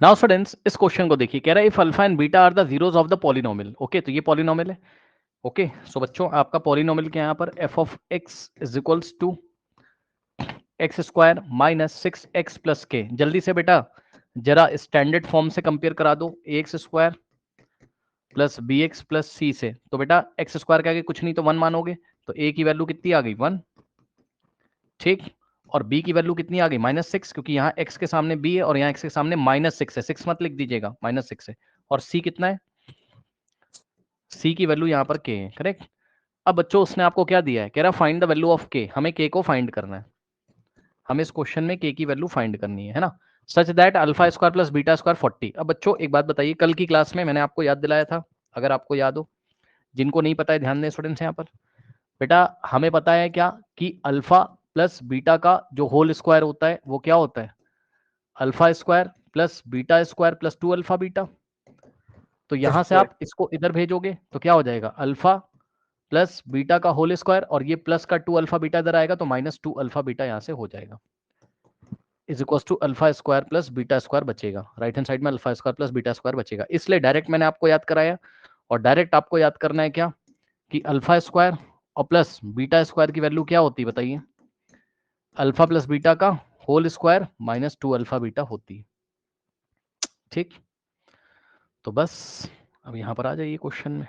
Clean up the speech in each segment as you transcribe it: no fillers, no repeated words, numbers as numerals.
Now students इस question को देखिए, कह रहा है if alpha and beta are the zeros of the polynomial. Okay, तो ये पॉलिनोमियल है। ओके, सो बच्चों आपका पॉलिनोमियल क्या है यहाँ पर, f of x is equals to x square minus 6x plus k. जल्दी से बेटा जरा स्टैंडर्ड फॉर्म से कंपेयर करा दो, x square plus b x plus c से। तो बेटा एक्स स्क्वायर के आगे कुछ नहीं तो 1 मानोगे, तो ए की वैल्यू कितनी आ गई 1, ठीक। और b की वैल्यू कितनी आ गई -6, क्योंकि यहाँ x के सामने b है और यहाँ x के सामने -6 है, 6 मत लिख दीजिएगा, -6 है। और c कितना है, c की वैल्यू यहाँ पर k है, करेक्ट। अब बच्चों उसने आपको क्या दिया है, कह रहा find the value of k, हमें k को फाइंड करना है, हमें इस क्वेश्चन में k की वैल्यू फाइंड करनी है ना। Such that alpha square plus beta square 40। अब बच्चों एक बात बताइए, कल की क्लास में मैंने आपको याद दिलाया था, अगर आपको याद हो, जिनको नहीं पता है ध्यान दें स्टूडेंट्स यहाँ पर। बेटा हमें पता है क्या कि अल्फा प्लस बीटा का जो होल स्क्वायर होता है वो क्या होता है, alpha square plus beta square plus 2 alpha beta. तो यहां से आप इसको इधर भेजोगे तो क्या हो जाएगा, अल्फा प्लस बीटा का होल स्क्वायर, और ये प्लस का 2 अल्फा बीटा इधर आएगा तो -2 अल्फा बीटा यहां से हो जाएगा, is equal to alpha square plus beta square बचेगा। राइट हैंड साइड में alpha square plus beta square बचेगा, इसलिए डायरेक्ट मैंने आपको याद कराया। और डायरेक्ट आपको याद करना है क्या कि अल्फा स्क्वायर और प्लस बीटा स्क्वायर की वैल्यू क्या होती है बताइए, अल्फा प्लस बीटा का होल स्क्वायर -2 अल्फा बीटा होती है, ठीक। तो बस अब यहां पर आ जाइए क्वेश्चन में,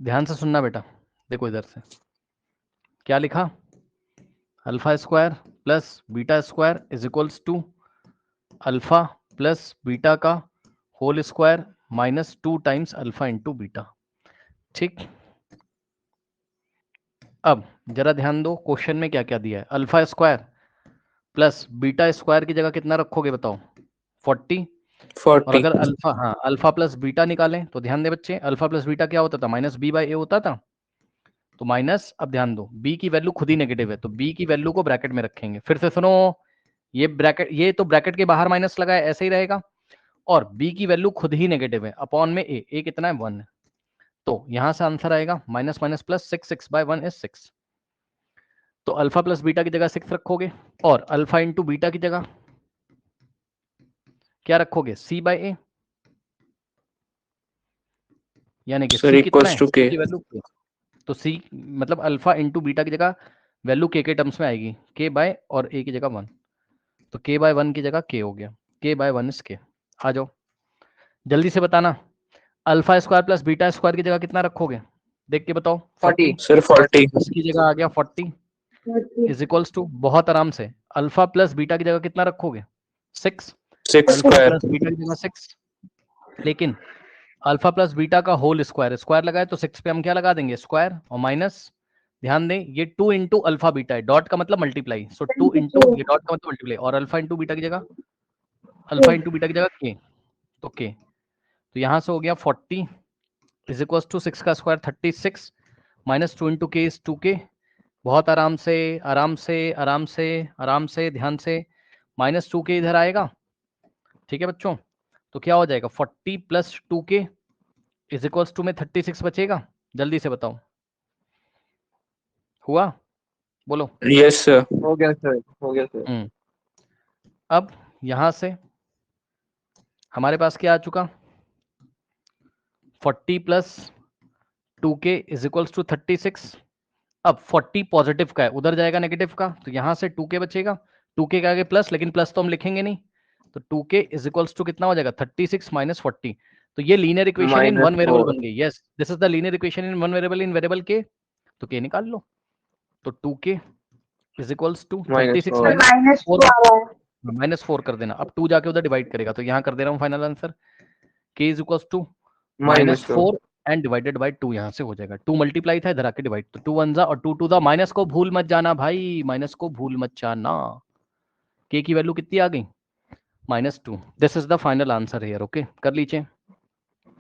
ध्यान से सुनना बेटा। देखो इधर से क्या लिखा, alpha square plus beta square is equals to alpha plus beta का whole square -2 times alpha into beta, ठीक। अब जरा ध्यान दो क्वेश्चन में क्या क्या दिया है, alpha square plus beta square की जगह कितना रखोगे बताओ, 40। और अगर अल्फा, हाँ अल्फा प्लस बीटा निकालें तो ध्यान दे बच्चे, अल्फा प्लस बीटा क्या होता था, -b/a होता था। तो माइनस, अब ध्यान दो b की वैल्यू खुद ही नेगेटिव है तो b की वैल्यू को ब्रैकेट में रखेंगे। फिर से सुनो, ये ब्रैकेट, ये तो ब्रैकेट के बाहर माइनस लगा है ऐसे ही रहेगा, और b की वैल्यू खुद ही नेगेटिव है, अपॉन में a कितना है 1 है। तो यहां से आंसर आएगा माइनस माइनस प्लस 6/1 इज 6। तो अल्फा प्लस बीटा की जगह 6 रखोगे, और अल्फा इंटू बीटा की जगह क्या रखोगे, c/a, यानी कि c कितना है, c की वैल्यू k। तो c मतलब अल्फा इंटू बीटा की जगह वैल्यू k के टर्म्स में आएगी, k/ और a की जगह 1, तो k/1 की जगह k हो गया, k/1 इज k। आ जाओ जल्दी से बताना, alpha square plus beta square की जगह कितना रखोगे, देख के बताओ। 40 सर, 40 इसकी जगह आ गया 40 इज इक्वल्स टू, बहुत आराम से, अल्फा प्लस बीटा की जगह कितना रखोगे 6, 6 अल्फा स्क्वायर प्लस बीटा की जगह 6, लेकिन अल्फा प्लस बीटा का होल स्क्वायर, स्क्वायर लगाए तो 6 पे हम क्या लगा देंगे, स्क्वायर, और माइनस, ध्यान दें ये 2 इंटू अल्फा बीटा है, डॉट का मतलब मल्टीप्लाई, सो 2 इंटू, ये डॉट का मतलब मल्टीप्लाई, और अल्फा इंटू बीटा की जगह, अल्फा इंटू बीटा की जगह के, तो के, तो यहां से हो गया 40 इज इक्वल टू 6 का स्क्वायर 36, -2 इंटू के इज 2k। बहुत आराम से आराम से आराम से आराम से ध्यान से, -2k इधर आएगा, ठीक है बच्चों। तो क्या हो जाएगा 40 plus 2k is equals to में 36 बचेगा, जल्दी से बताओ, हुआ, बोलो। यस सर, हो गया सर, हो गया सर। अब यहां से हमारे पास क्या आ चुका, 40 plus 2k is equals to 36। अब 40 पॉजिटिव का है, उधर जाएगा नेगेटिव का, तो यहां से 2k बचेगा, 2k के आगे प्लस, लेकिन प्लस तो हम लिखेंगे नहीं, तो 2k इज इक्वल्स टू कितना हो जाएगा 36 माइनस 40। तो ये linear equation in one variable बन गई, yes this is the linear equation in one variable in variable k। तो k निकाल लो, तो 2k इज इक्वल्स टू 36 -4 कर देना, अब 2 जाके उधर डिवाइड करेगा, तो यहाँ कर दे रहा हूँ final answer, k is equals to -4 and divided by 2, यहाँ से हो जाएगा, 2 मल्टीप्लाई था इधर आके डिवाइड, तो 2 1 और 2 2 माइनस को भूल मत जाना भाई, माइनस को भूल मत जाना, k की वैल्यू कितनी आ गई -2। This is the final answer here, okay कर लीजिए।